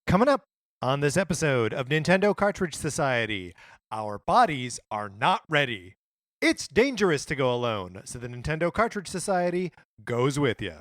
Coming up on this episode of Nintendo Cartridge Society, our bodies are not ready. It's dangerous to go alone, so the Nintendo Cartridge Society goes with you.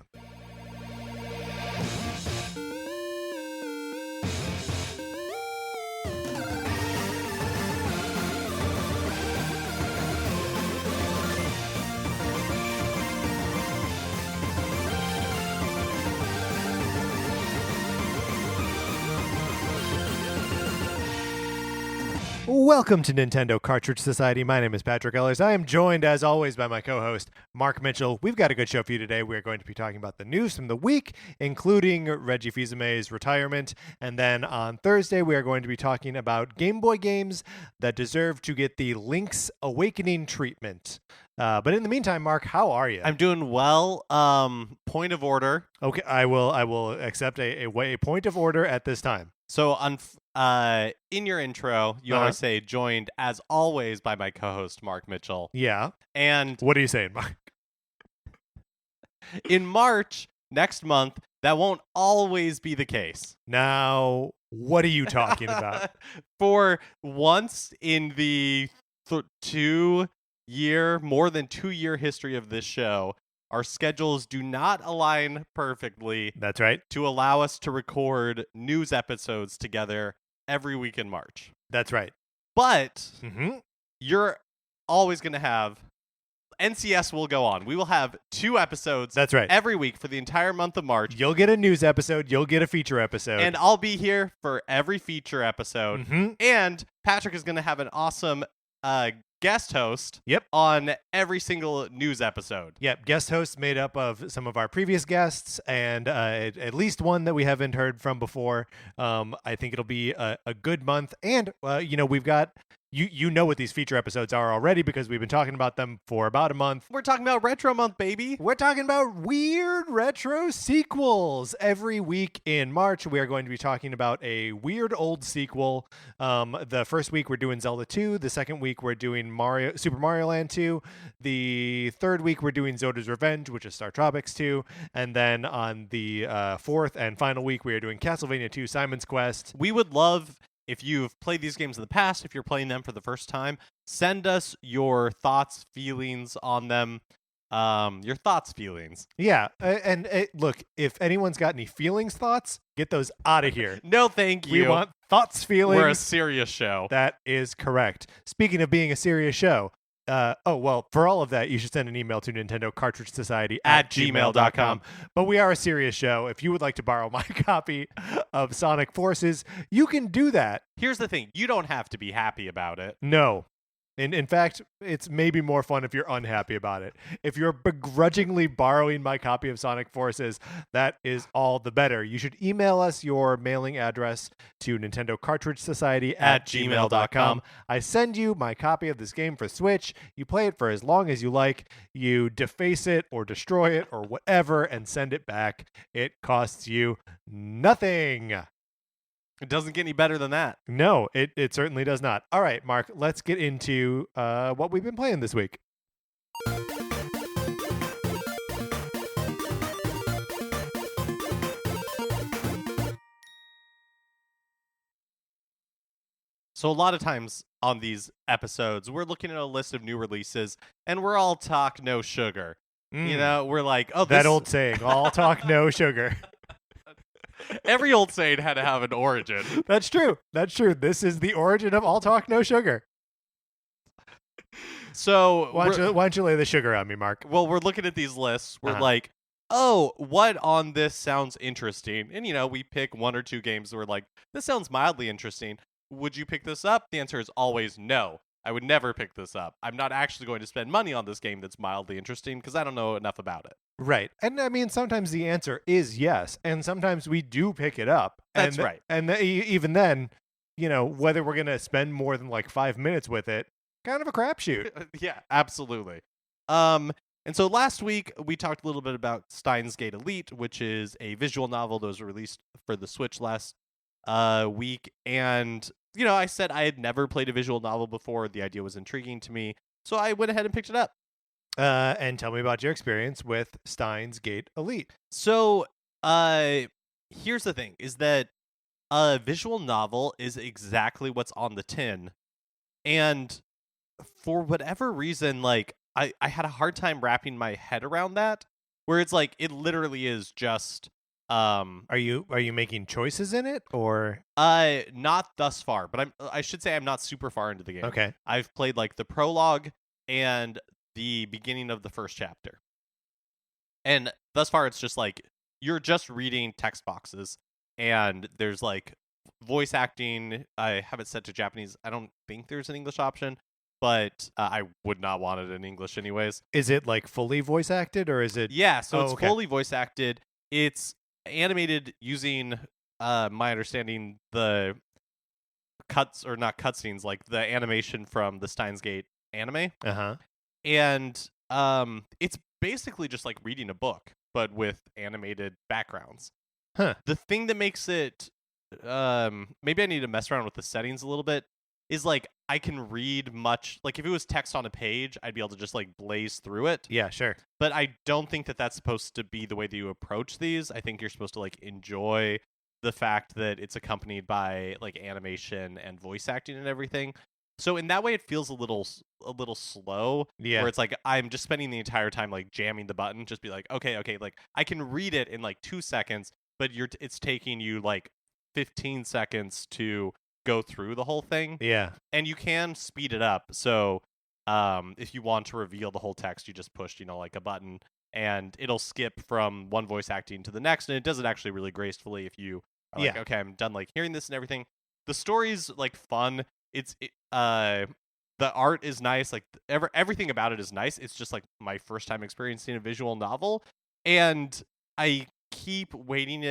Welcome to Nintendo Cartridge Society. My name is Patrick Ellers. I am joined, as always, by my co-host, Mark Mitchell. We've got a good show for you today. We're going to be talking about the news from the week, including Reggie Fils-Aime's retirement. And then on Thursday, we are going to be talking about Game Boy games that deserve to get the Link's Awakening treatment. But in the meantime, Mark, how are you? I'm doing well. Point of order. Okay, I will accept a point of order at this time. So in your intro, you always say joined as always by my co-host Mark Mitchell. Yeah. And what are you saying, Mark? In March next month, that won't always be the case. Now, what are you talking about? For once in the more than 2 year history of this show, our schedules do not align perfectly. That's right. To allow us to record news episodes together every week in March. That's right. But you're always going to have NCS will go on. We will have 2 episodes. That's right. Every week for the entire month of March. You'll get a news episode. You'll get a feature episode. And I'll be here for every feature episode. And Patrick is going to have an awesome guest host on every single news episode. Yep, guest hosts made up of some of our previous guests and at least one that we haven't heard from before. I think it'll be a good month. And, we've got... You know what these feature episodes are already because we've been talking about them for about a month. We're talking about Retro Month, baby. We're talking about weird retro sequels. Every week in March, we are going to be talking about a weird old sequel. The first week, we're doing Zelda 2. The second week, we're doing Super Mario Land 2. The third week, we're doing Zoda's Revenge, which is Star Tropics 2. And then on the fourth and final week, we are doing Castlevania 2, Simon's Quest. We would love... If you've played these games in the past, if you're playing them for the first time, send us your thoughts, feelings on them. Your thoughts, feelings. Yeah, and look, if anyone's got any thoughts, get those out of here. No, thank you. We want thoughts, feelings. We're a serious show. That is correct. Speaking of being a serious show, for all of that, you should send an email to Nintendo Cartridge Society at gmail.com. But we are a serious show. If you would like to borrow my copy of Sonic Forces, you can do that. Here's the thing. You don't have to be happy about it. No. In fact, it's maybe more fun if you're unhappy about it. If you're begrudgingly borrowing my copy of Sonic Forces, that is all the better. You should email us your mailing address to Nintendo Cartridge Society at gmail.com. I send you my copy of this game for Switch. You play it for as long as you like. You deface it or destroy it or whatever and send it back. It costs you nothing. It doesn't get any better than that. No, it certainly does not. All right, Mark, let's get into what we've been playing this week. So a lot of times on these episodes, we're looking at a list of new releases, and we're all talk, no sugar. You know, we're like, oh, that old saying, all talk, no sugar. Every old saying had to have an origin. That's true. This is the origin of all talk, no sugar. So why don't you lay the sugar on me, Mark? Well, we're looking at these lists. We're like, oh, what on this sounds interesting? And, we pick 1 or 2 games that we're like, this sounds mildly interesting. Would you pick this up? The answer is always no. I would never pick this up. I'm not actually going to spend money on this game that's mildly interesting because I don't know enough about it. Right. And I mean, sometimes the answer is yes. And sometimes we do pick it up. That's right. And even then, whether we're going to spend more than like 5 minutes with it, kind of a crapshoot. Yeah, absolutely. And so last week we talked a little bit about Steins Gate Elite, which is a visual novel that was released for the Switch last week. And I said I had never played a visual novel before. The idea was intriguing to me. So I went ahead and picked it up. And tell me about your experience with Steins Gate Elite. So here's the thing, is that A visual novel is exactly what's on the tin. And for whatever reason, like I had a hard time wrapping my head around that, where it's like it literally is just Are you making choices in it, or not thus far, but I should say I'm not super far into the game. okay? I've played like the prologue and the beginning of the first chapter. And thus far it's just like you're just reading text boxes and there's like voice acting. I have it set to Japanese. I don't think there's an English option, but I would not want it in English anyways. Is it like fully voice acted, or is it? Yeah, so it's okay. fully voice acted. It's animated using my understanding the cuts or not cutscenes, like the animation from the Steins Gate anime. Uh-huh. And it's basically just like reading a book but with animated backgrounds. Huh. The thing that makes it maybe I need to mess around with the settings a little bit is like I can read much, like if it was text on a page I'd be able to just like blaze through it, Yeah, sure. but I don't think that that's supposed to be the way that you approach these. I think you're supposed to like enjoy the fact that it's accompanied by like animation and voice acting and everything. So in that way, it feels a little slow. Yeah. Where it's like I'm just spending the entire time like jamming the button, just be like, okay, like I can read it in like 2 seconds, but it's taking you like 15 seconds to go through the whole thing. Yeah. And you can speed it up. So if you want to reveal the whole text, you just push, like a button, and it'll skip from one voice acting to the next, and it does it actually really gracefully if you are like, okay, I'm done like hearing this and everything. The story's like fun. The art is nice, like everything about it is nice. It's just like my first time experiencing a visual novel, and I keep waiting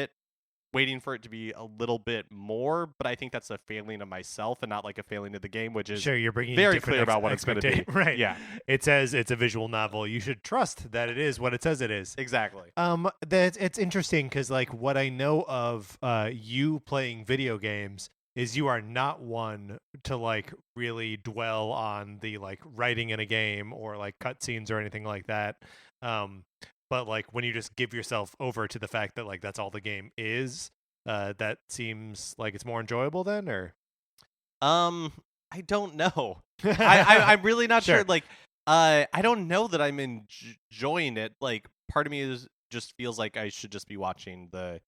for it to be a little bit more, but I think that's a failing of myself and not like a failing of the game, which is Sure, you're bringing very different clear about what it's going to be. Right. Yeah, It says it's a visual novel. You should trust that it is what it says it is. exactly. That it's interesting because like what I know of you playing video games is you are not one to like really dwell on the like writing in a game or like cutscenes or anything like that. But like when you just give yourself over to the fact that like that's all the game is, that seems like it's more enjoyable then, or I don't know. I'm really not sure. Sure. Like, I don't know that I'm enjoying it. Like, part of me just feels like I should just be watching the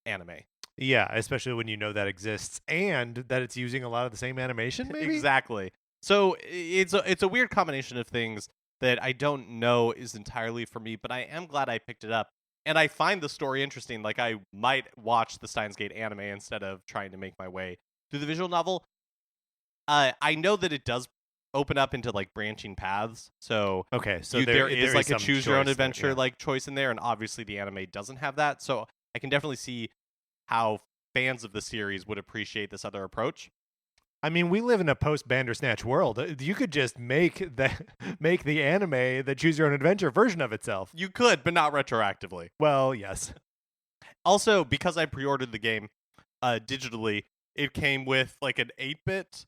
anime. Yeah, especially when you know that exists and that it's using a lot of the same animation, maybe? Exactly. So it's a weird combination of things that I don't know is entirely for me, but I am glad I picked it up. And I find the story interesting. Like, I might watch the Steins Gate anime instead of trying to make my way through the visual novel. I know that it does open up into like branching paths. So Okay, so there is like a some choose your own choice there, adventure yeah. like choice in there, and obviously the anime doesn't have that. So I can definitely see how fans of the series would appreciate this other approach. I mean, we live in a post-Bandersnatch world. You could just make the anime the choose your own adventure version of itself. You could, but not retroactively. Well, yes. Also, because I pre-ordered the game digitally, it came with like an 8-bit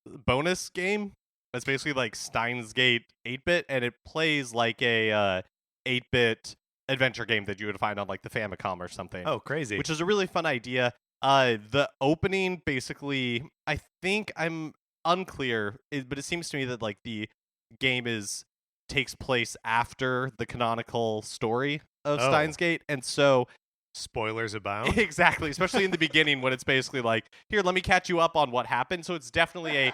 bonus game. That's basically like Steins Gate 8-bit, and it plays like a 8-bit adventure game that you would find on like the Famicom or something. Oh, crazy. Which is a really fun idea. The opening basically, I think I'm unclear, but it seems to me that like the game takes place after the canonical story of Steins Gate, and so spoilers abound. exactly, especially in the beginning when it's basically like, here, let me catch you up on what happened. So it's definitely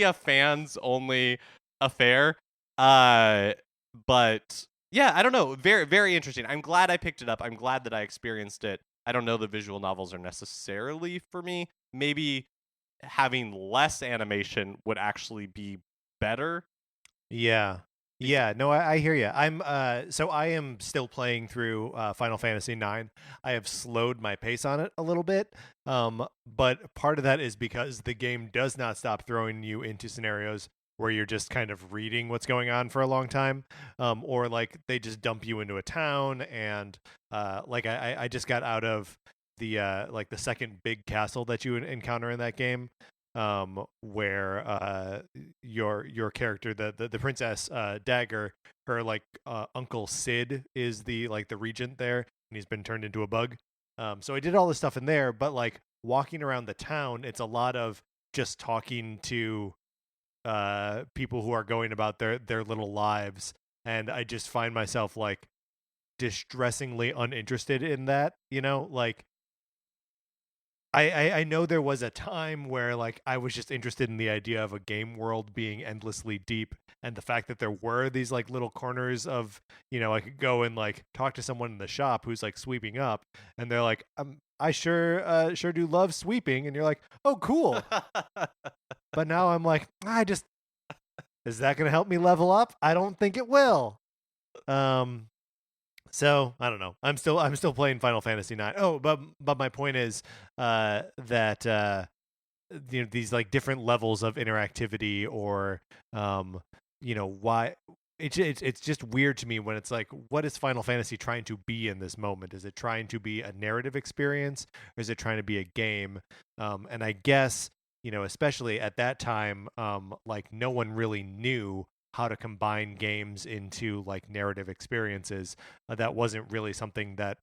a fans only affair. But yeah, I don't know, very very interesting. I'm glad I picked it up. I'm glad that I experienced it. I don't know that visual novels are necessarily for me. Maybe having less animation would actually be better. Yeah. Yeah, no, I hear you. So I am still playing through Final Fantasy IX. I have slowed my pace on it a little bit, but part of that is because the game does not stop throwing you into scenarios where you're just kind of reading what's going on for a long time, or like they just dump you into a town, and like I just got out of the like the second big castle that you encounter in that game, where your character, the princess Dagger, her like uncle Sid is the regent there, and he's been turned into a bug. So I did all this stuff in there, but like walking around the town, it's a lot of just talking to people who are going about their little lives, and I just find myself like distressingly uninterested in that. Like I know there was a time where like I was just interested in the idea of a game world being endlessly deep, and the fact that there were these like little corners of, I could go and like talk to someone in the shop who's like sweeping up, and they're like, I sure do love sweeping, and you're like, oh cool. But now I'm like, is that going to help me level up? I don't think it will. So I don't know. I'm still playing Final Fantasy IX. Oh, but my point is that these like different levels of interactivity, or why it's just weird to me when it's like, what is Final Fantasy trying to be in this moment? Is it trying to be a narrative experience, or is it trying to be a game? And I guess, especially at that time, like no one really knew how to combine games into like narrative experiences. That wasn't really something that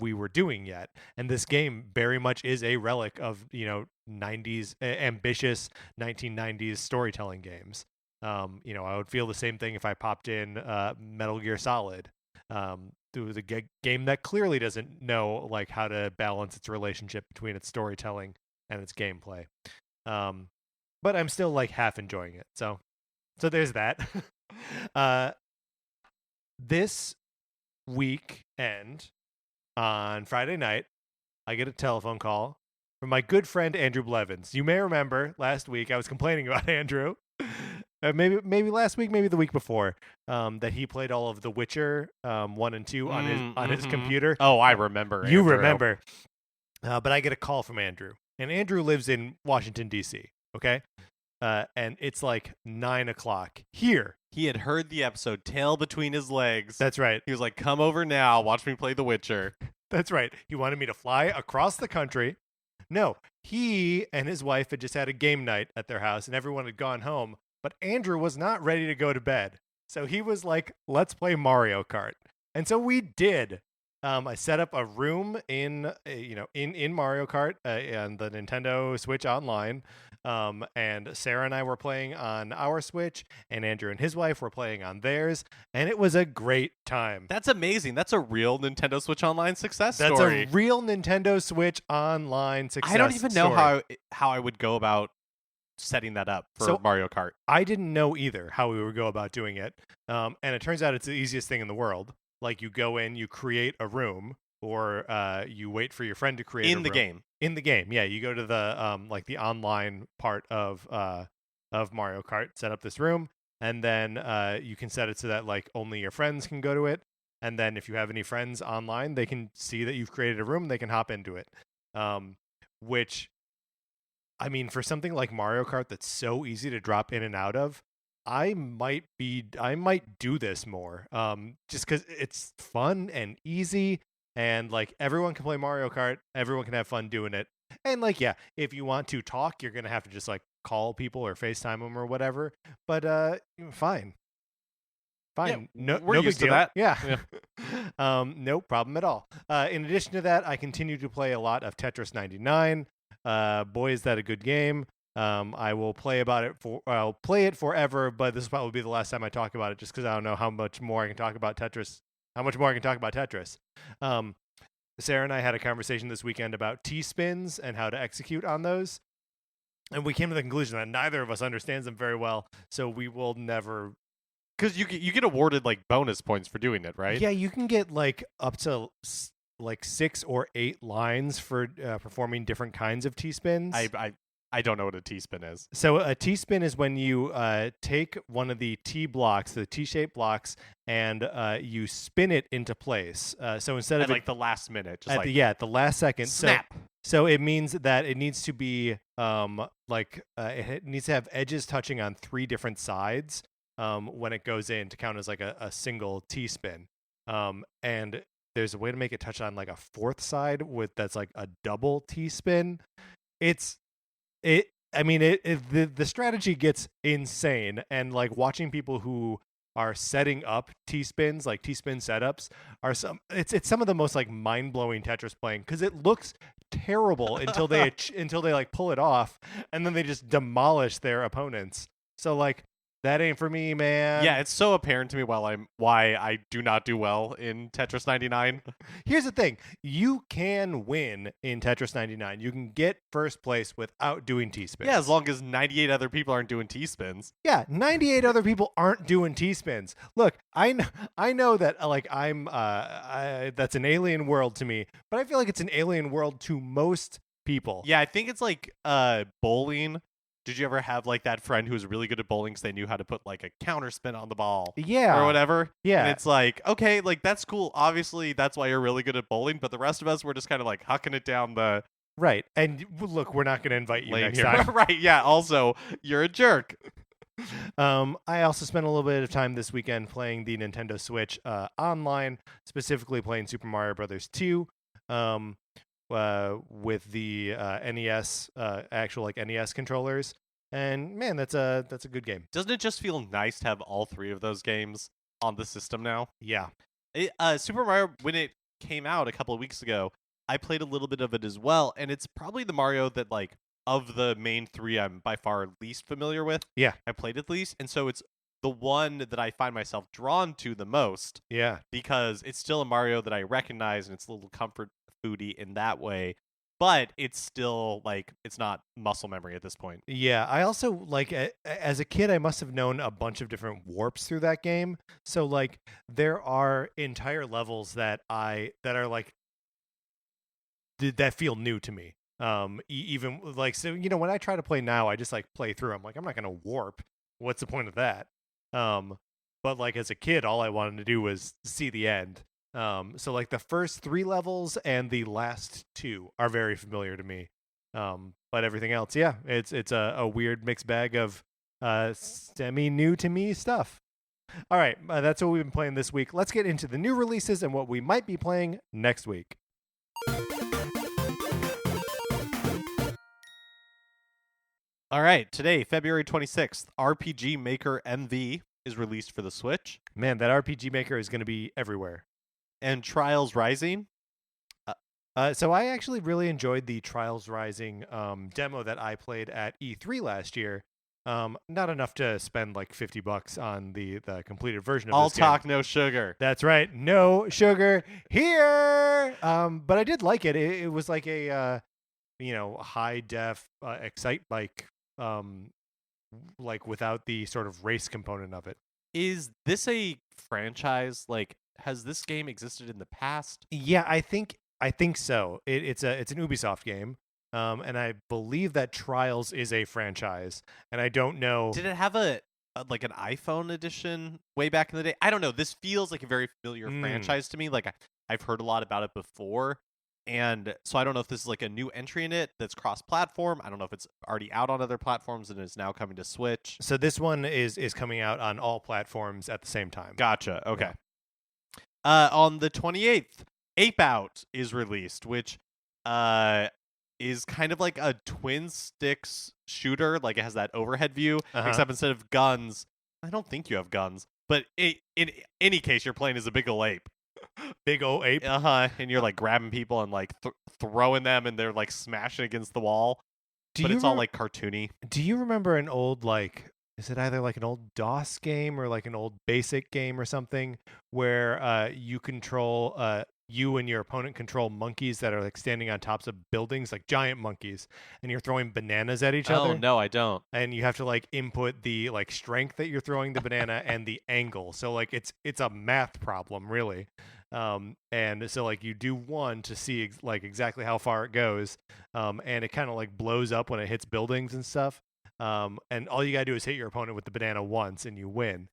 we were doing yet. And this game very much is a relic of, 90s ambitious 1990s storytelling games. I would feel the same thing if I popped in Metal Gear Solid. It was a game that clearly doesn't know like how to balance its relationship between its storytelling and its gameplay. But I'm still like half enjoying it. So there's that. This weekend on Friday night, I get a telephone call from my good friend Andrew Blevins. You may remember last week I was complaining about Andrew. Maybe last week, maybe the week before, that he played all of The Witcher 1 and 2 on his computer. Oh, I remember. You remember. But I get a call from Andrew, and Andrew lives in Washington, D.C., okay? And it's like 9:00 here. He had heard the episode, tail between his legs. That's right. He was like, come over now, watch me play The Witcher. That's right. He wanted me to fly across the country. No, he and his wife had just had a game night at their house, and everyone had gone home. But Andrew was not ready to go to bed. So he was like, let's play Mario Kart. And so we did. I set up a room in Mario Kart and the Nintendo Switch Online. And Sarah and I were playing on our Switch, and Andrew and his wife were playing on theirs, and it was a great time. That's amazing. That's a real Nintendo Switch Online success story. That's a real Nintendo Switch Online success story. I don't even know how I would go about setting that up for Mario Kart. I didn't know either how we would go about doing it. And it turns out it's the easiest thing in the world. Like, you go in, you create a room, or you wait for your friend to create a room. In the game, yeah. You go to the like the online part of Mario Kart, set up this room, and then you can set it so that like only your friends can go to it. And then if you have any friends online, they can see that you've created a room, they can hop into it. Which, I mean, for something like Mario Kart that's so easy to drop in and out of, I might do this more. Just because it's fun and easy. And like everyone can play Mario Kart, everyone can have fun doing it. And like, yeah, if you want to talk, you're gonna have to just like call people or FaceTime them or whatever. But fine. Yeah, no big deal. To that. Yeah. No problem at all. In addition to that, I continue to play a lot of Tetris 99. Boy, is that a good game. I will play I'll play it forever, but this will probably be the last time I talk about it, just because I don't know how much more I can talk about Tetris. Sarah and I had a conversation this weekend about T-spins and how to execute on those. And we came to the conclusion that neither of us understands them very well, so we will never... Because you get awarded like bonus points for doing it, right? Yeah, you can get like up to like 6 or 8 lines for performing different kinds of T-spins. I don't know what a T-spin is. So a T-spin is when you take one of the T-blocks, the T-shaped blocks, and you spin it into place. So instead of like the last minute, just at the last second, snap. So it means that it needs to be it needs to have edges touching on 3 different sides when it goes in to count as like a single T-spin. And there's a way to make it touch on like a 4th side that's like a double T-spin. The strategy gets insane, and like watching people who are setting up T-spins, like T-spin setups, are it's some of the most like mind-blowing Tetris playing, because it looks terrible until they like pull it off, and then they just demolish their opponents. So like that ain't for me, man. Yeah, it's so apparent to me why I do not do well in Tetris 99. Here's the thing. You can win in Tetris 99. You can get first place without doing T-spins. Yeah, as long as 98 other people aren't doing T-spins. Yeah, 98 other people aren't doing T-spins. Look, I know that like that's an alien world to me, but I feel like it's an alien world to most people. Yeah, I think it's like bowling. Did you ever have like that friend who was really good at bowling because they knew how to put like a counter spin on the ball? Yeah. Or whatever? Yeah. And it's like, okay, like that's cool. Obviously, that's why you're really good at bowling, but the rest of us, we're just kind of like hucking it down the Right. And look, we're not going to invite you lane next here. time. Right, yeah. Also, you're a jerk. I also spent a little bit of time this weekend playing the Nintendo Switch online, specifically playing Super Mario Brothers 2. With the NES, actual like NES controllers, and man, that's a good game. Doesn't it just feel nice to have all three of those games on the system now? Yeah. Super Mario, when it came out a couple of weeks ago, I played a little bit of it as well, and it's probably the Mario that like of the main three I'm by far least familiar with. Yeah. I played it least, and so it's the one that I find myself drawn to the most. Yeah. Because it's still a Mario that I recognize, and it's a little comfort foodie in that way, but it's still like it's not muscle memory at this point. Yeah, I also like as a kid I must have known a bunch of different warps through that game. So like there are entire levels that are like that feel new to me. Even like, so when I try to play now, I just like play through. I'm like, I'm not going to warp. What's the point of that? But like as a kid, all I wanted to do was see the end. So like the first 3 levels and the last 2 are very familiar to me. But everything else, yeah, it's a weird mixed bag of semi new to me stuff. All right, that's what we've been playing this week. Let's get into the new releases and what we might be playing next week. All right, today, February 26th, RPG Maker MV is released for the Switch. Man, that RPG Maker is going to be everywhere. And Trials Rising. So I actually really enjoyed the Trials Rising demo that I played at E3 last year. Not enough to spend like $50 on the completed version of All this game. talk, no sugar. That's right, no sugar here. But I did like it. It was like a high def Excite bike, like without the sort of race component of it. Is this a franchise? Like, has this game existed in the past? Yeah, I think so. It's an Ubisoft game. And I believe that Trials is a franchise, and I don't know. Did it have a like an iPhone edition way back in the day? I don't know. This feels like a very familiar franchise to me. Like I've heard a lot about it before, and so I don't know if this is like a new entry in it that's cross-platform. I don't know if it's already out on other platforms and is now coming to Switch. So this one is coming out on all platforms at the same time. Gotcha. Okay. Yeah. On the 28th, Ape Out is released, which is kind of like a twin sticks shooter. Like it has that overhead view, except instead of guns, I don't think you have guns. But in any case, you're playing as a big ol' ape. Big ol' ape? And you're like grabbing people and like throwing them, and they're like smashing against the wall. But it's all like cartoony. Do you remember an old like... Is it either like an old DOS game or like an old BASIC game or something where you control you and your opponent control monkeys that are like standing on tops of buildings, like giant monkeys, and you're throwing bananas at each other? Oh, no, I don't. And you have to like input the like strength that you're throwing the banana and the angle. So like it's a math problem, really. And so like you do one to see like exactly how far it goes, and it kind of like blows up when it hits buildings and stuff. And all you gotta do is hit your opponent with the banana once and you win.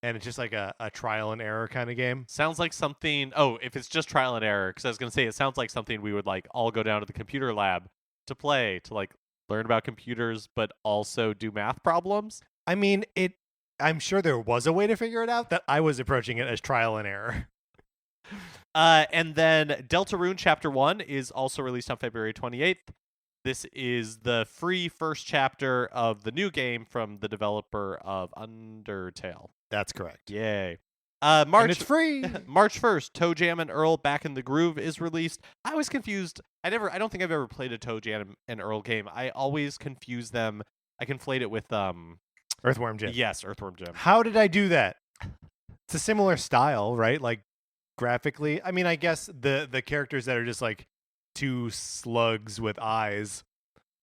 And it's just like a trial and error kind of game. Sounds like something... Oh, if it's just trial and error, because I was going to say, it sounds like something we would like all go down to the computer lab to play, to like learn about computers, but also do math problems. I mean, I'm sure there was a way to figure it out. That I was approaching it as trial and error. And then Deltarune Chapter 1 is also released on February 28th. This is the free first chapter of the new game from the developer of Undertale. That's correct. Yay. And March it's free. March 1st, Toe Jam and Earl Back in the Groove is released. I was confused. I don't think I've ever played a Toe Jam and Earl game. I always confuse them. I conflate it with Earthworm Jim. Yes, Earthworm Jim. How did I do that? It's a similar style, right? Like graphically. I mean, I guess the characters that are just like two slugs with eyes.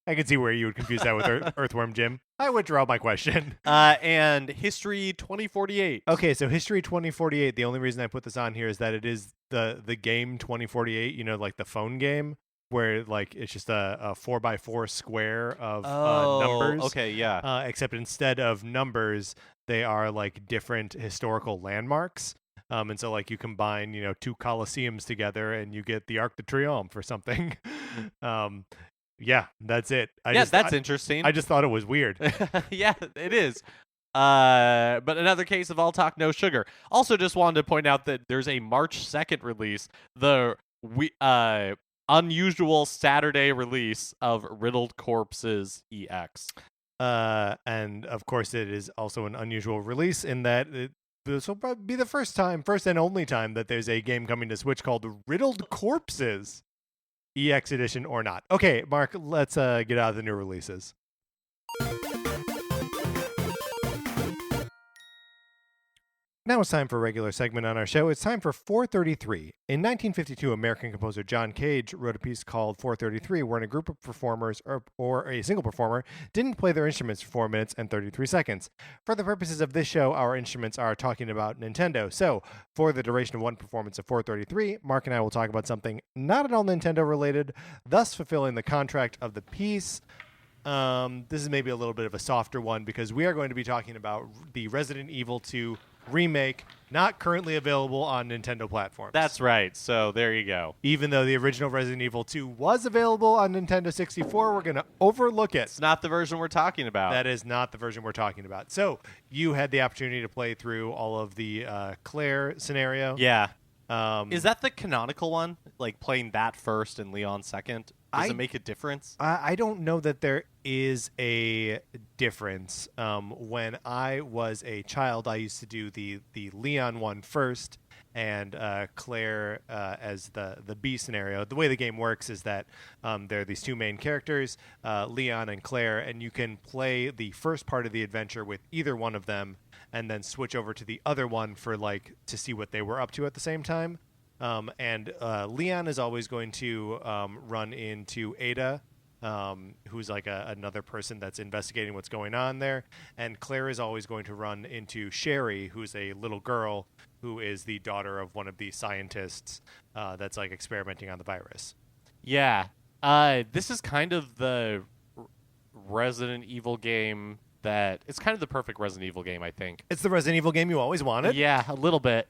I can see where you would confuse that with Earthworm Jim. I withdraw my question. And History 2048. Okay, so History 2048, the only reason I put this on here is that it is the game 2048, you know, like the phone game, where like it's just a 4x4 square of numbers. Okay, yeah. Except instead of numbers, they are like different historical landmarks. And so like you combine, you know, two Colosseums together and you get the Arc de Triomphe or something. Yeah, that's it. That's interesting. I just thought it was weird. Yeah, it is. But another case of all talk, no sugar. Also, just wanted to point out that there's a March 2nd release, the unusual Saturday release of Riddled Corpses EX. And of course, it is also an unusual release in that this will probably be the first and only time that there's a game coming to Switch called Riddled Corpses. EX edition or not. Okay, Mark, let's get out of the new releases. Now it's time for a regular segment on our show. It's time for 433. In 1952, American composer John Cage wrote a piece called 433, wherein a group of performers or a single performer didn't play their instruments for 4 minutes and 33 seconds. For the purposes of this show, our instruments are talking about Nintendo. So, for the duration of one performance of 433, Mark and I will talk about something not at all Nintendo related, thus fulfilling the contract of the piece. This is maybe a little bit of a softer one because we are going to be talking about the Resident Evil 2 remake, not currently available on Nintendo platforms. That's right. So there you go. Even though the original Resident Evil 2 was available on Nintendo 64, we're going to overlook it. It's not the version we're talking about. That is not the version we're talking about. So you had the opportunity to play through all of the Claire scenario. Yeah. Is that the canonical one? Like playing that first and Leon second? Does it make a difference? I don't know that there is a difference. When I was a child, I used to do the Leon one first and Claire as the B scenario. The way the game works is that there are these two main characters, Leon and Claire, and you can play the first part of the adventure with either one of them and then switch over to the other one for to see what they were up to at the same time. And Leon is always going to run into Ada, who's like another person that's investigating what's going on there. And Claire is always going to run into Sherry, who's a little girl who is the daughter of one of the scientists that's like experimenting on the virus. Yeah. This is kind of the Resident Evil game that... It's kind of the perfect Resident Evil game, I think. It's the Resident Evil game you always wanted? Yeah, a little bit.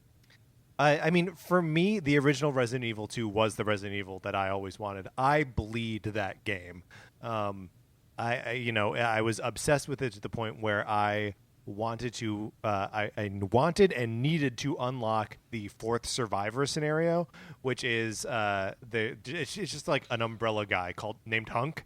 I mean, for me, the original Resident Evil 2 was the Resident Evil that I always wanted. I bleed that game. I was obsessed with it to the point where I wanted to, I wanted and needed to unlock the fourth survivor scenario, which is it's just like an umbrella guy named Hunk.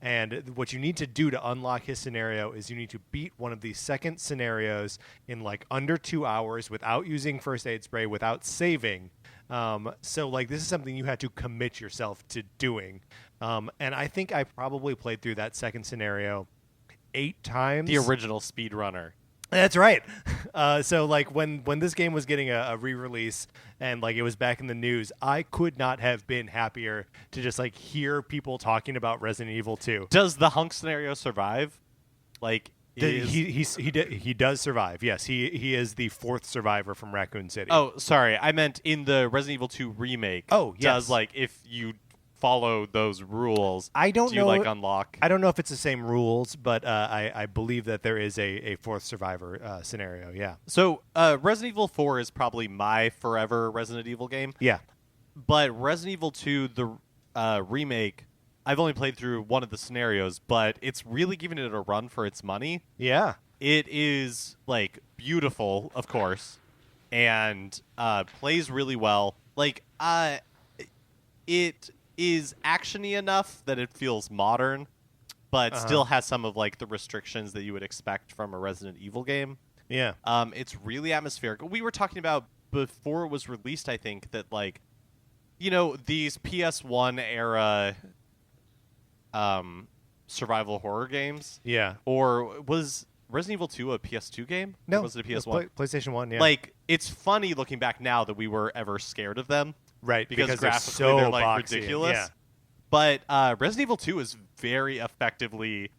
And what you need to do to unlock his scenario is you need to beat one of the second scenarios in like under 2 hours without using first aid spray, without saving. So like this is something you had to commit yourself to doing. And I think I probably played through that second scenario 8 times. The original speedrunner. That's right. So like when this game was getting a re-release and like it was back in the news, I could not have been happier to just like hear people talking about Resident Evil 2. Does the Hunk scenario survive? Like he does survive. Yes, he is the fourth survivor from Raccoon City. Oh, sorry. I meant in the Resident Evil 2 remake. Oh, yes. Does like if you follow those rules, I don't know. Like unlock? I don't know if it's the same rules, but I believe that there is a fourth survivor scenario. Yeah. So Resident Evil 4 is probably my forever Resident Evil game. Yeah. But Resident Evil 2, the remake, I've only played through one of the scenarios, but it's really giving it a run for its money. Yeah. It is like beautiful, of course, and plays really well. Like it is actiony enough that it feels modern, but still has some of like the restrictions that you would expect from a Resident Evil game. Yeah. It's really atmospheric. We were talking about before it was released, I think, that like, these PS1 era survival horror games. Yeah. Or was Resident Evil 2 a PS2 game? No. Or was it a PS1? PlayStation 1, yeah. Like, it's funny looking back now that we were ever scared of them. Right, Because graphically they're, so they're like boxy. ridiculous. Yeah. But Resident Evil 2 is very effectively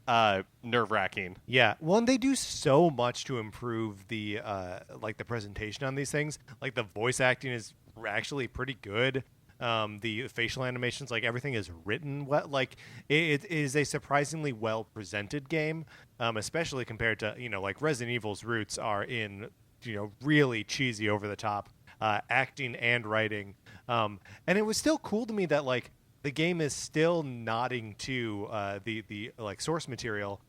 nerve-wracking. Yeah. Well, and they do so much to improve the the presentation on these things. Like the voice acting is actually pretty good. The facial animations, like everything is written well. Like it is a surprisingly well presented game, especially compared to like Resident Evil's roots are in really cheesy, over the top acting and writing. And it was still cool to me that like the game is still nodding to the like source material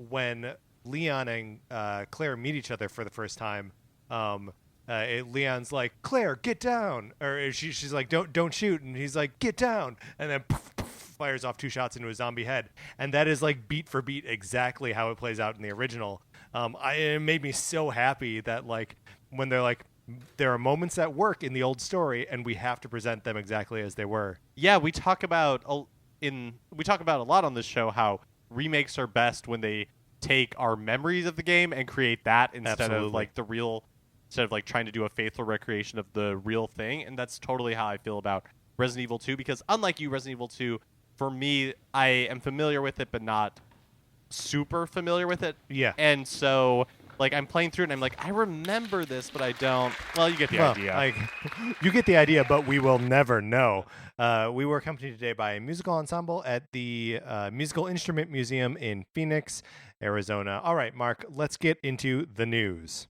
when Leon and Claire meet each other for the first time. Leon's like, Claire, get down, or she's like, don't shoot, and he's like, get down, and then poof, poof, fires off 2 shots into a zombie head, and that is like beat for beat exactly how it plays out in the original. It made me so happy that like when they're like, there are moments that work in the old story, and we have to present them exactly as they were. Yeah, we talk about a lot on this show how remakes are best when they take our memories of the game and create that instead of like the real. Instead of like trying to do a faithful recreation of the real thing. And that's totally how I feel about Resident Evil 2, because unlike you, Resident Evil 2, for me, I am familiar with it, but not super familiar with it. Yeah. And so like I'm playing through it and I'm like, I remember this, but I don't. Well, you get the idea. Like, you get the idea, but we will never know. We were accompanied today by a musical ensemble at the Musical Instrument Museum in Phoenix, Arizona. All right, Mark, let's get into the news.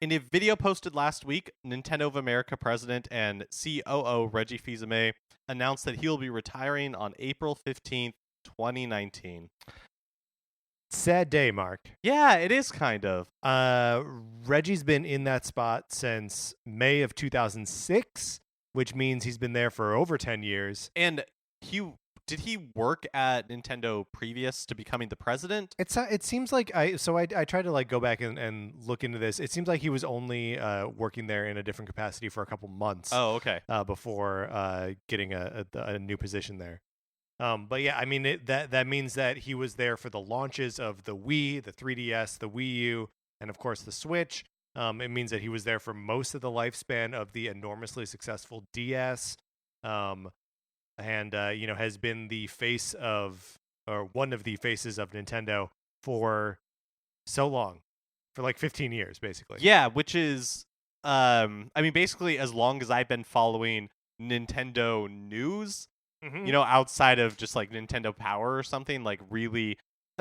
In a video posted last week, Nintendo of America president and COO Reggie Fils-Aime announced that he will be retiring on April 15th, 2019. Sad day, Mark. Yeah, it is kind of. Reggie's been in that spot since May of 2006, which means he's been there for over 10 years. And did he work at Nintendo previous to becoming the president? It seems like I tried to like go back and look into this. It seems like he was only working there in a different capacity for a couple months. Oh, okay. Before getting a new position there. But yeah, I mean that means that he was there for the launches of the Wii, the 3DS, the Wii U, and of course the Switch. It means that he was there for most of the lifespan of the enormously successful DS. And has been the face of, or one of the faces of Nintendo for so long, for like 15 years, basically. Yeah, which is, I mean, basically as long as I've been following Nintendo news, outside of just like Nintendo Power or something, like really,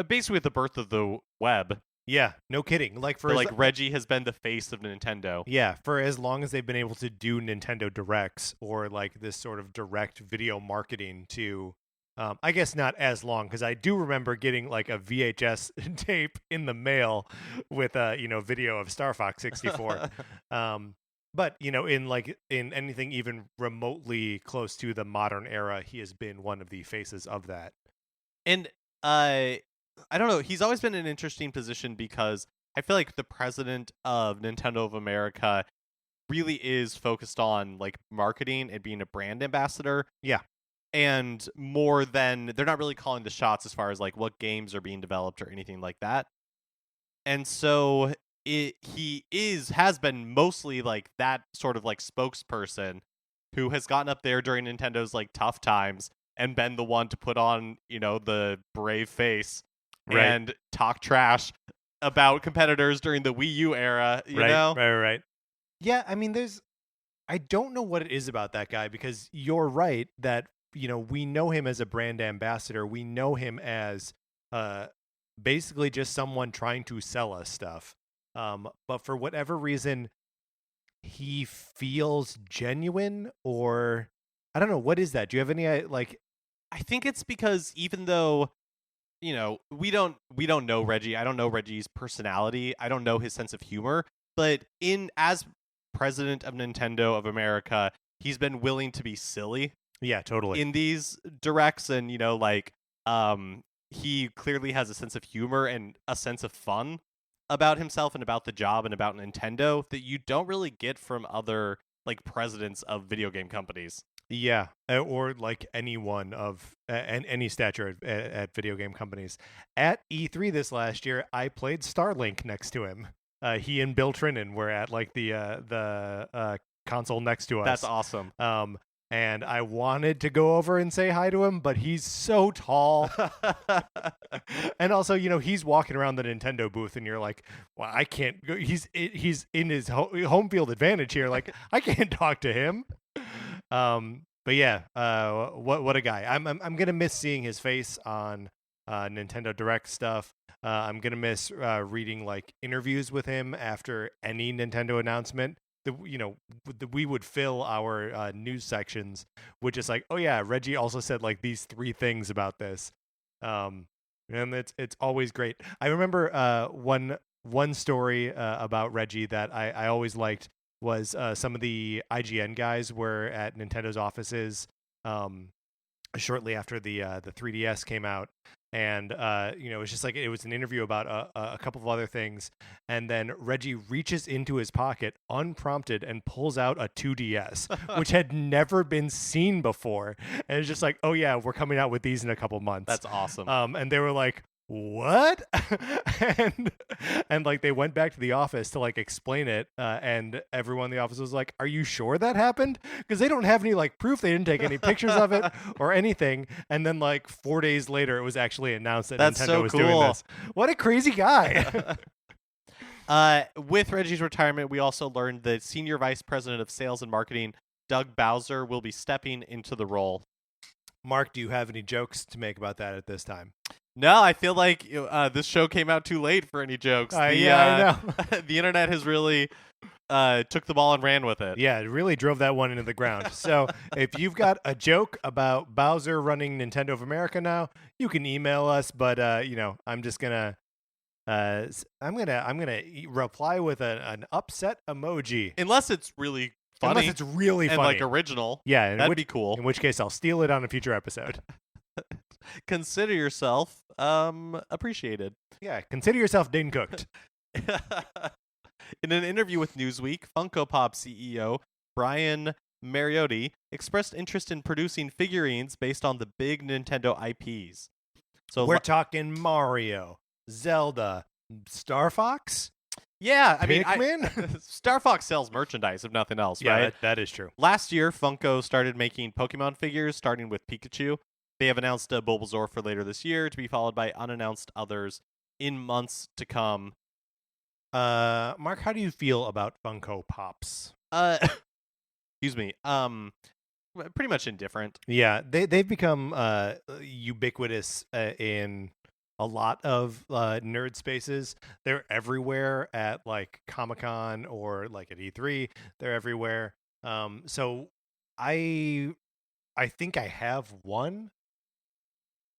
basically with the birth of the web. Yeah, no kidding. Like Reggie has been the face of Nintendo. Yeah, for as long as they've been able to do Nintendo Directs or like this sort of direct video marketing to, I guess not as long, because I do remember getting like a VHS tape in the mail with video of Star Fox 64. But in anything even remotely close to the modern era, he has been one of the faces of that. And I don't know. He's always been in an interesting position because I feel like the president of Nintendo of America really is focused on like marketing and being a brand ambassador. Yeah. And more than they're not really calling the shots as far as like what games are being developed or anything like that. And so he has been mostly like that sort of like spokesperson who has gotten up there during Nintendo's like tough times and been the one to put on, the brave face. Right. And talk trash about competitors during the Wii U era, you know? Right. Yeah, I mean, I don't know what it is about that guy, because you're right that, we know him as a brand ambassador. We know him as basically just someone trying to sell us stuff. But for whatever reason, he feels genuine, or I don't know. What is that? Do you have any, like... I think it's because even though... we don't know Reggie. I don't know Reggie's personality. I don't know his sense of humor. But as president of Nintendo of America, he's been willing to be silly Yeah, totally. in these directs, and he clearly has a sense of humor and a sense of fun about himself and about the job and about Nintendo that you don't really get from other like presidents of video game companies. Yeah, or like anyone of any stature at video game companies. At E3 this last year, I played Starlink next to him. He and Bill Trinan were at like the console next to us. That's awesome. And I wanted to go over and say hi to him, but he's so tall. And also, he's walking around the Nintendo booth, and you're like, well, I can't go. He's in his home field advantage here. Like, I can't talk to him. But yeah, what a guy. I'm gonna miss seeing his face on Nintendo Direct stuff. I'm gonna miss reading like interviews with him after any Nintendo announcement. We would fill our news sections with just like, oh yeah, Reggie also said like these 3 things about this, and it's always great. I remember one story about Reggie that I always liked was some of the IGN guys were at Nintendo's offices shortly after the 3DS came out. And it was just like it was an interview about a couple of other things, and then Reggie reaches into his pocket unprompted and pulls out a 2DS, which had never been seen before, and it's just like, oh yeah, we're coming out with these in a couple months. That's awesome. And they were like, what? and like they went back to the office to like explain it, and everyone in the office was like, are you sure that happened? Because they don't have any like proof. They didn't take any pictures of it or anything. And then like 4 days later it was actually announced that That's Nintendo so was cool. doing this. What a crazy guy. With Reggie's retirement, we also learned that Senior Vice President of Sales and Marketing Doug Bowser will be stepping into the role. Mark, do you have any jokes to make about that at this time? No, I feel like this show came out too late for any jokes. Yeah, I know. The internet has really took the ball and ran with it. Yeah, it really drove that one into the ground. So if you've got a joke about Bowser running Nintendo of America now, you can email us. But I'm just gonna reply with an upset emoji. Unless it's really funny. Unless it's really and funny. like original. Yeah, that'd be cool. In which case, I'll steal it on a future episode. Consider yourself appreciated. Yeah, consider yourself Dane cooked. In an interview with Newsweek, Funko Pop CEO Brian Mariotti expressed interest in producing figurines based on the big Nintendo IPs. So we're talking Mario, Zelda, Star Fox? Yeah, Pikmin? Star Fox sells merchandise, if nothing else, yeah, right? that is true. Last year, Funko started making Pokemon figures, starting with Pikachu. They have announced a Bulbasaur for later this year, to be followed by unannounced others in months to come. Mark, how do you feel about Funko Pops? Excuse me. Pretty much indifferent. Yeah, they've become ubiquitous in a lot of nerd spaces. They're everywhere at like Comic-Con or like at E3. They're everywhere. So I think I have one.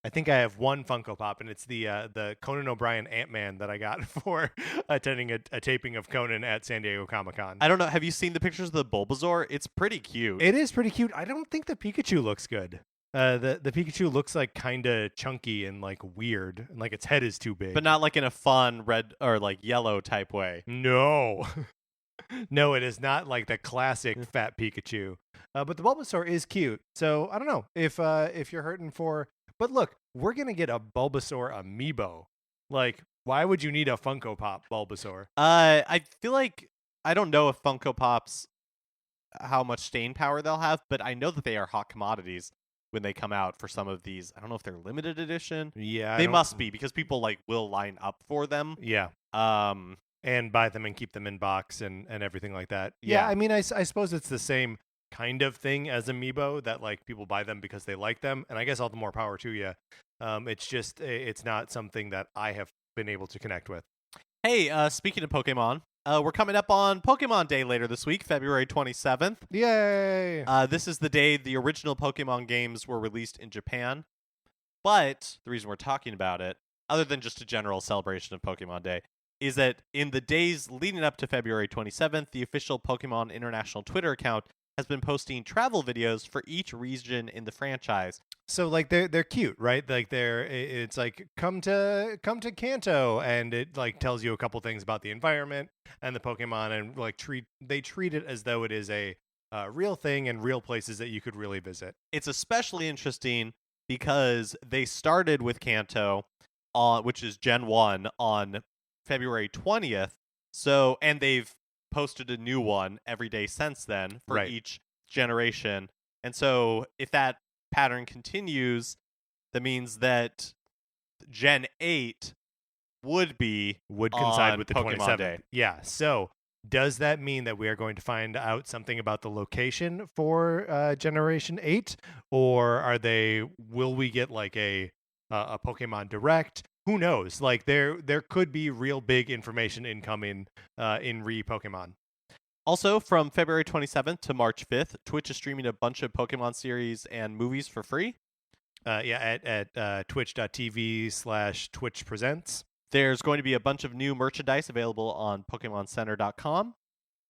I think I have one Funko Pop, and it's the Conan O'Brien Ant-Man that I got for attending a taping of Conan at San Diego Comic-Con. I don't know. Have you seen the pictures of the Bulbasaur? It's pretty cute. It is pretty cute. I don't think the Pikachu looks good. The Pikachu looks like kind of chunky and like weird, and like its head is too big. But not like in a fun red or like yellow type way. No. No, it is not like the classic fat Pikachu. But the Bulbasaur is cute. So I don't know if you're hurting for. But look, we're gonna get a Bulbasaur amiibo. Like, why would you need a Funko Pop Bulbasaur? I feel like I don't know if Funko Pops how much staying power they'll have, but I know that they are hot commodities when they come out for some of these. I don't know if they're limited edition. Yeah, they must be because people like will line up for them. Yeah. And buy them and keep them in box and everything like that. Yeah. I mean, I suppose it's the same kind of thing as amiibo that like people buy them because they like them, and I guess all the more power to you. It's just it's not something that I have been able to connect with. Hey, speaking of Pokemon, we're coming up on Pokemon Day later this week, February 27th. Yay! This is the day the original Pokemon games were released in Japan. But the reason we're talking about it, other than just a general celebration of Pokemon Day, is that in the days leading up to February 27th, the official Pokemon International Twitter account has been posting travel videos for each region in the franchise. So like they're cute, right? Like it's like come to Kanto, and it like tells you a couple things about the environment and the Pokemon, and like treat it as though it is a real thing and real places that you could really visit. It's especially interesting because they started with Kanto, which is Gen 1, on February 20th. So, and they've posted a new one every day since then for Right. each generation. And so, if that pattern continues, that means that Gen 8 would coincide on with the Pokemon 27th. Day. Yeah. So does that mean that we are going to find out something about the location for Generation 8, or will we get like a Pokemon Direct? Who knows? Like there could be real big information incoming in Pokemon. Also, from February 27th to March 5th, Twitch is streaming a bunch of Pokemon series and movies for free. At twitch.tv/Twitch Presents. There's going to be a bunch of new merchandise available on PokemonCenter.com.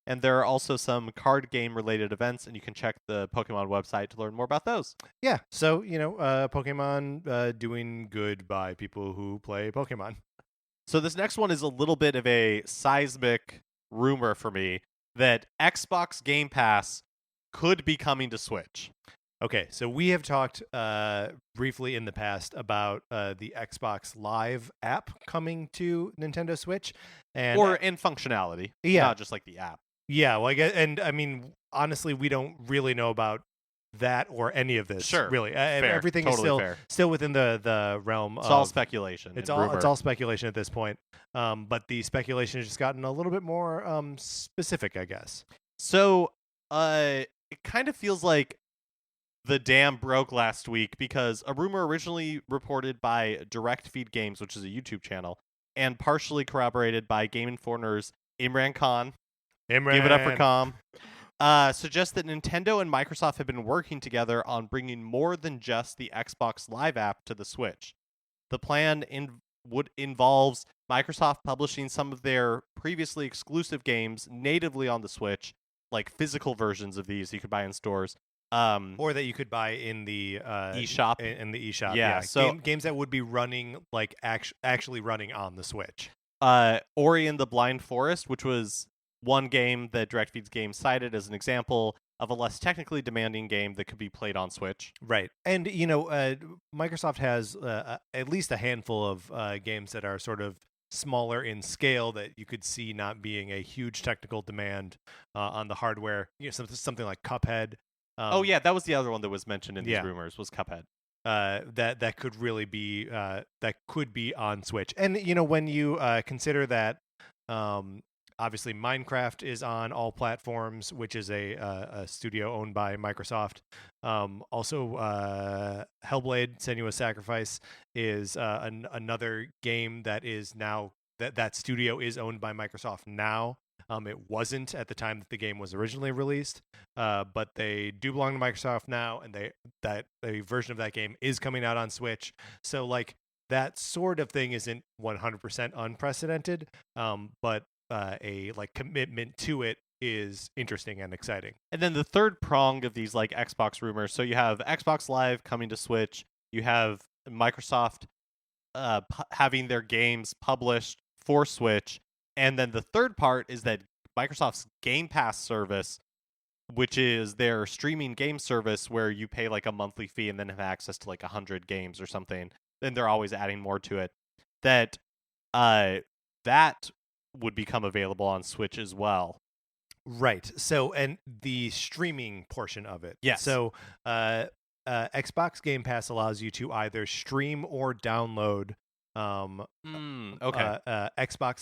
And there are also some card game related events, and you can check the Pokemon website to learn more about those. Yeah, so, Pokemon doing good by people who play Pokemon. So this next one is a little bit of a seismic rumor for me that Xbox Game Pass could be coming to Switch. Okay, so we have talked briefly in the past about the Xbox Live app coming to Nintendo Switch, and functionality, yeah, not just like the app. Yeah, well, I mean, honestly, we don't really know about that or any of this. Sure, really, everything totally is still within the realm. It's all speculation. It's all speculation at this point. But the speculation has just gotten a little bit more specific, I guess. So, it kind of feels like the dam broke last week because a rumor originally reported by Direct Feed Games, which is a YouTube channel, and partially corroborated by Game Informer's Imran Khan. Give it up for Khan. Suggests that Nintendo and Microsoft have been working together on bringing more than just the Xbox Live app to the Switch. The plan involves Microsoft publishing some of their previously exclusive games natively on the Switch, like physical versions of these you could buy in stores. Or that you could buy in the eShop. In the eShop. Yeah, so games that would be running like actually running on the Switch. Ori and the Blind Forest, which was one game that Direct Feeds Games cited as an example of a less technically demanding game that could be played on Switch. Right. And, Microsoft has at least a handful of games that are sort of smaller in scale that you could see not being a huge technical demand on the hardware. Something like Cuphead. That was the other one that was mentioned in these rumors, was Cuphead. That could really be that could be on Switch. And, when you consider that obviously, Minecraft is on all platforms, which is a studio owned by Microsoft. Also, Hellblade: Senua's Sacrifice is another game that is now that studio is owned by Microsoft now. It wasn't at the time that the game was originally released, but they do belong to Microsoft now, and a version of that game is coming out on Switch. So, like, that sort of thing isn't 100% unprecedented, but a commitment to it is interesting and exciting. And then the third prong of these like Xbox rumors. So you have Xbox Live coming to Switch. You have Microsoft having their games published for Switch. And then the third part is that Microsoft's Game Pass service, which is their streaming game service where you pay like a monthly fee and then have access to like 100 games or something. Then they're always adding more to it. That would become available on Switch as well. Right. So, and the streaming portion of it. Yes. So, Xbox Game Pass allows you to either stream or download Xbox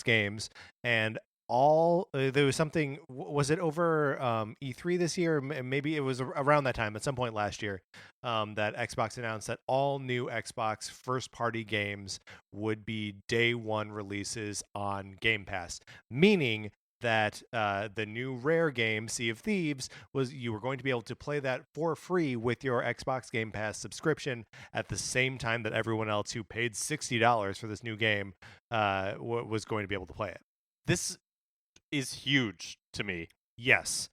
games, and there was something, was it over E3 this year? Maybe it was around that time, at some point last year, that Xbox announced that all new Xbox first-party games would be day one releases on Game Pass, meaning that the new Rare game, Sea of Thieves, was you were going to be able to play that for free with your Xbox Game Pass subscription at the same time that everyone else who paid $60 for this new game was going to be able to play it. This is huge to me. Yes.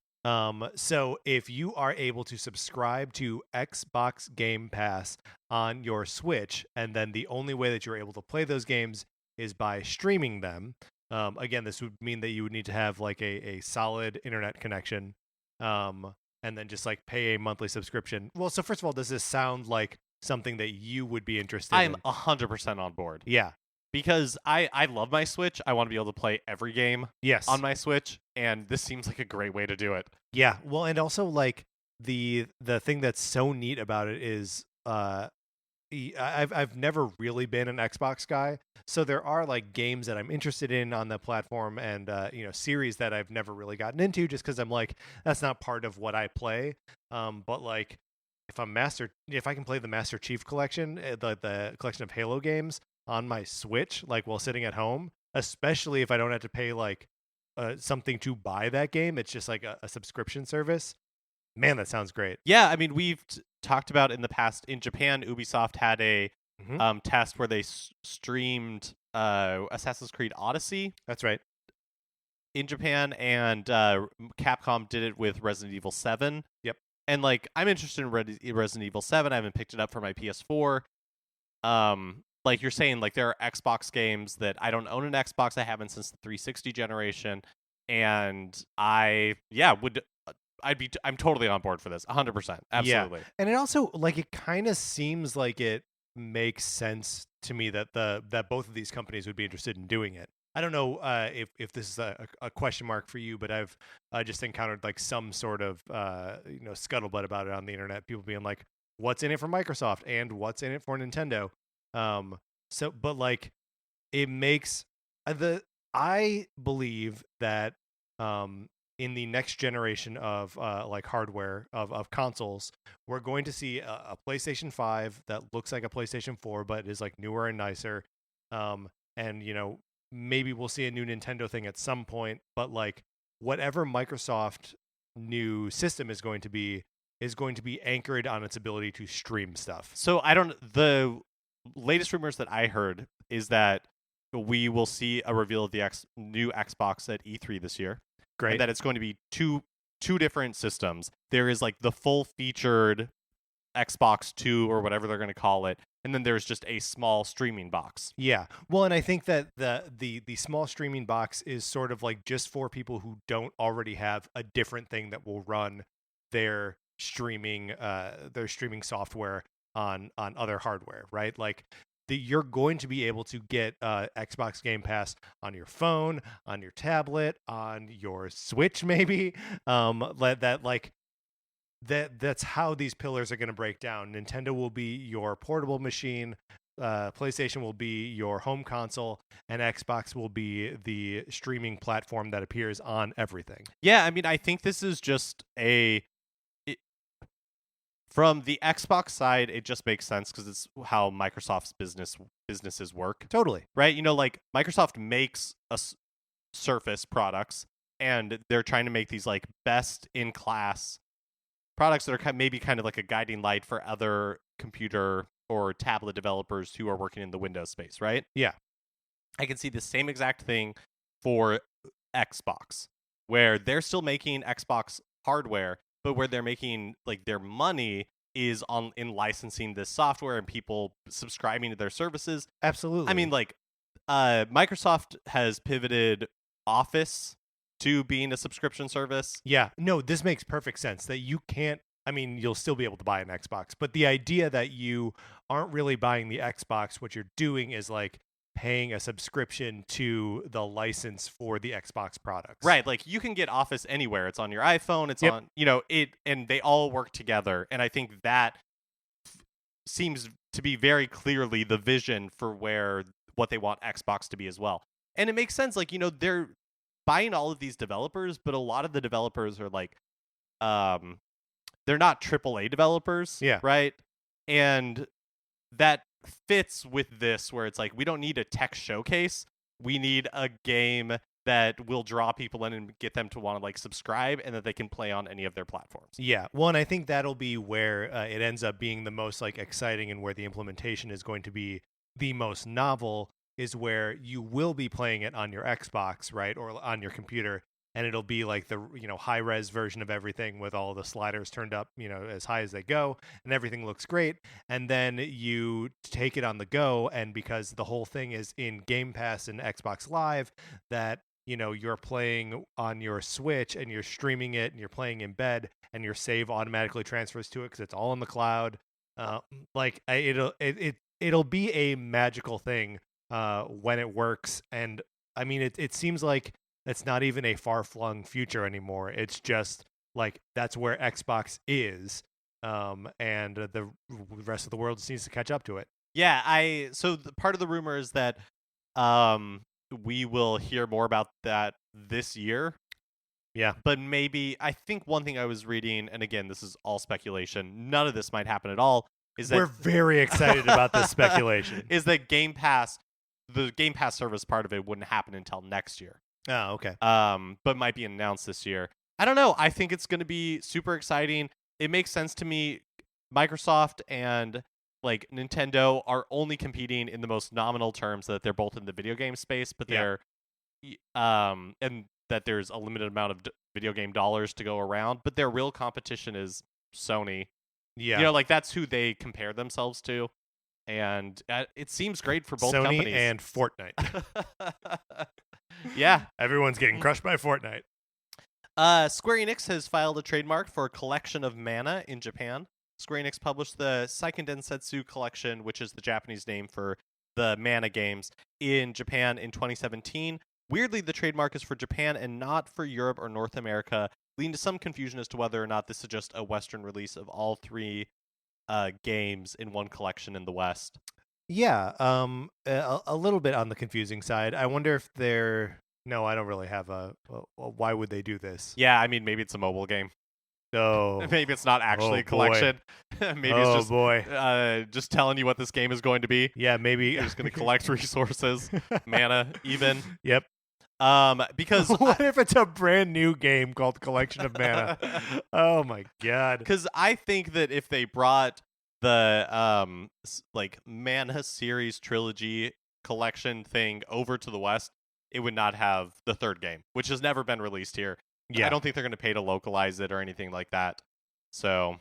So if you are able to subscribe to Xbox Game Pass on your Switch, and then the only way that you're able to play those games is by streaming them. Again, this would mean that you would need to have like a solid internet connection, and then just like pay a monthly subscription. Well, so first of all, does this sound like something that you would be interested I'm in? 100% on board. Yeah. Because I love my Switch. I want to be able to play every game Yes. on my Switch, and this seems like a great way to do it. Yeah. Well, and also like the thing that's so neat about it is I've never really been an Xbox guy, so there are like games that I'm interested in on the platform, and series that I've never really gotten into just because I'm like, that's not part of what I play. But like if I can play the Master Chief collection, the collection of Halo games on my Switch, like while sitting at home, especially if I don't have to pay like something to buy that game, it's just like a subscription service. Man, that sounds great. Yeah, I mean, we've talked about in the past, in Japan, Ubisoft had a test where they streamed Assassin's Creed Odyssey. That's right. In Japan, and Capcom did it with Resident Evil 7. Yep. And like, I'm interested in Resident Evil 7. I haven't picked it up for my PS4. Like you're saying, like there are Xbox games that I don't own an Xbox. I haven't since the 360 generation, and I'm totally on board for this, 100%, absolutely. Yeah. And it also like it kind of seems like it makes sense to me that that both of these companies would be interested in doing it. I don't know if this is a question mark for you, but I've just encountered like some sort of scuttlebutt about it on the internet. People being like, "What's in it for Microsoft?" and "What's in it for Nintendo?" But like it makes I believe that in the next generation of like hardware of consoles, we're going to see a PlayStation 5 that looks like a PlayStation 4 but is like newer and nicer, and maybe we'll see a new Nintendo thing at some point, but like whatever Microsoft new system is going to be anchored on its ability to stream stuff. So the latest rumors that I heard is that we will see a reveal of the new Xbox at E3 this year. Great. And that it's going to be two different systems. There is like the full featured Xbox 2 or whatever they're going to call it, and then there's just a small streaming box. Yeah. Well, and I think that the small streaming box is sort of like just for people who don't already have a different thing that will run their streaming software on other hardware, right? Like you're going to be able to get Xbox Game Pass on your phone, on your tablet, on your Switch, maybe. That's how these pillars are going to break down. Nintendo will be your portable machine, PlayStation will be your home console, and Xbox will be the streaming platform that appears on everything. Yeah, I mean, I think this is just from the Xbox side, it just makes sense because it's how Microsoft's businesses work. Totally. Right? Like Microsoft makes Surface products, and they're trying to make these like best in class products that are maybe kind of like a guiding light for other computer or tablet developers who are working in the Windows space, right? Yeah. I can see the same exact thing for Xbox, where they're still making Xbox hardware, but where they're making like their money is in licensing this software and people subscribing to their services. Absolutely. I mean, like Microsoft has pivoted Office to being a subscription service. Yeah. No, this makes perfect sense that you can't. I mean, you'll still be able to buy an Xbox, but the idea that you aren't really buying the Xbox, what you're doing is like paying a subscription to the license for the Xbox products. Right, like you can get Office anywhere. It's on your iPhone, it's on, it, and they all work together. And I think that seems to be very clearly the vision for what they want Xbox to be as well. And it makes sense, like, they're buying all of these developers, but a lot of the developers are like they're not AAA developers, right? And that fits with this, where it's like, we don't need a tech showcase. We need a game that will draw people in and get them to want to like subscribe, and that they can play on any of their platforms. Yeah. Well, and I think that'll be where it ends up being the most like exciting, and where the implementation is going to be the most novel, is where you will be playing it on your Xbox, right, or on your computer, and it'll be like the high res version of everything with all the sliders turned up as high as they go, and everything looks great. And then you take it on the go, and because the whole thing is in Game Pass and Xbox Live, that you're playing on your Switch and you're streaming it and you're playing in bed, and your save automatically transfers to it because it's all in the cloud. It'll be a magical thing when it works. And I mean, it seems like it's not even a far-flung future anymore. It's just like that's where Xbox is, and the rest of the world just needs to catch up to it. Yeah, so part of the rumor is that we will hear more about that this year. Yeah. But maybe, I think one thing I was reading, and again, this is all speculation, none of this might happen at all, is that we're very excited about this speculation. Is that the Game Pass service part of it wouldn't happen until next year. Oh, okay. But might be announced this year. I don't know. I think it's going to be super exciting. It makes sense to me. Microsoft and like Nintendo are only competing in the most nominal terms, that they're both in the video game space, but they're and that there's a limited amount of video game dollars to go around, but their real competition is Sony. Yeah. Like that's who they compare themselves to, and it seems great for both Sony companies. and Fortnite. Yeah, everyone's getting crushed by Fortnite. Square Enix has filed a trademark for a collection of mana in Japan. Square Enix published the Seiken Densetsu collection, which is the Japanese name for the mana games, in Japan in 2017. Weirdly, the trademark is for Japan and not for Europe or North America, leading to some confusion as to whether or not this is just a Western release of all three games in one collection in the West. Yeah, a little bit on the confusing side. I wonder if they're... No, I don't really have why would they do this? Yeah, I mean, maybe it's a mobile game. Oh. Maybe it's not actually a collection. Maybe it's just just telling you what this game is going to be. Yeah, maybe you're just going to collect resources, mana, even. Yep. Because what if it's a brand new game called Collection of Mana? Oh my god. Because I think that if they brought the like Mana series trilogy collection thing over to the West, it would not have the third game, which has never been released here. Yeah. I don't think they're going to pay to localize it or anything like that. So,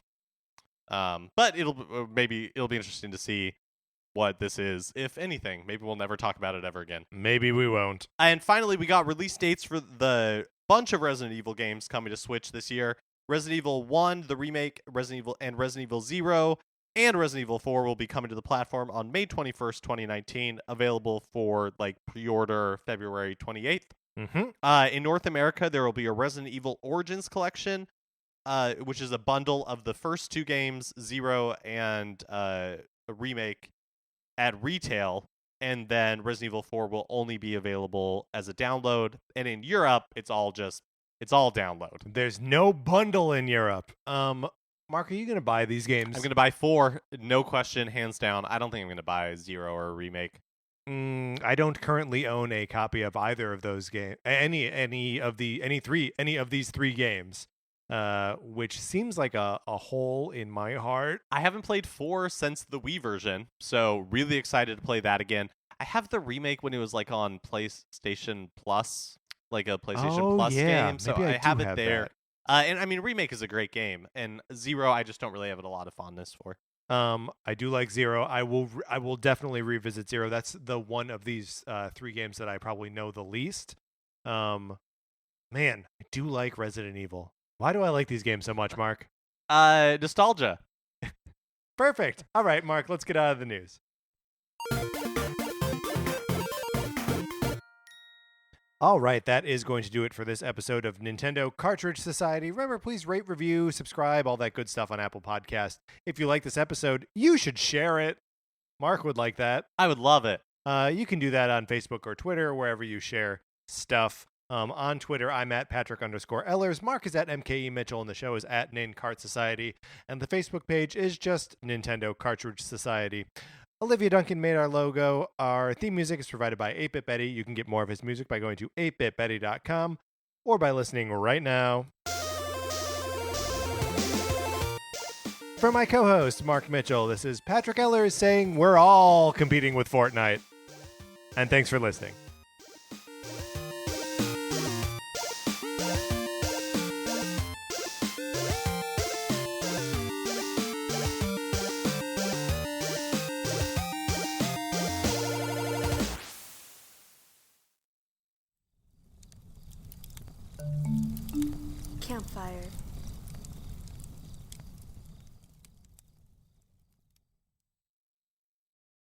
but it'll be interesting to see what this is, if anything. Maybe we'll never talk about it ever again. Maybe we won't. And finally, we got release dates for the bunch of Resident Evil games coming to Switch this year. Resident Evil 1, the remake, Resident Evil 0, and Resident Evil 4 will be coming to the platform on May 21st, 2019, available for like pre-order February 28th. Mm-hmm. In North America, there will be a Resident Evil Origins collection, which is a bundle of the first two games, 0 and a remake, at retail, and then Resident Evil 4 will only be available as a download. And in Europe, it's all download. There's no bundle in Europe. Mark, are you going to buy these games? I'm going to buy 4, no question, hands down. I don't think I'm going to buy 0 or a remake. I don't currently own a copy of either of those games. Any of these three games, which seems like a hole in my heart. I haven't played 4 since the Wii version, so really excited to play that again. I have the remake when it was like on PlayStation Plus, like a PlayStation Plus game, so I have it there. And I mean, remake is a great game, and 0 I just don't really have a lot of fondness for. I do like 0. I will definitely revisit 0. That's the one of these three games that I probably know the least. Man, I do like Resident Evil. Why do I like these games so much, Mark? Nostalgia. Perfect. All right, Mark, let's get out of the news. All right, that is going to do it for this episode of Nintendo Cartridge Society. Remember, please rate, review, subscribe, all that good stuff on Apple Podcasts. If you like this episode, you should share it. Mark would like that. I would love it. You can do that on Facebook or Twitter, wherever you share stuff. On Twitter, I'm at Patrick_Ellers. Mark is at MKE Mitchell, and the show is at NinCart Society. And the Facebook page is just Nintendo Cartridge Society. Olivia Duncan made our logo. Our theme music is provided by 8-Bit Betty. You can get more of his music by going to 8bitbetty.com or by listening right now. For my co-host, Mark Mitchell, this is Patrick Ellers saying we're all competing with Fortnite. And thanks for listening.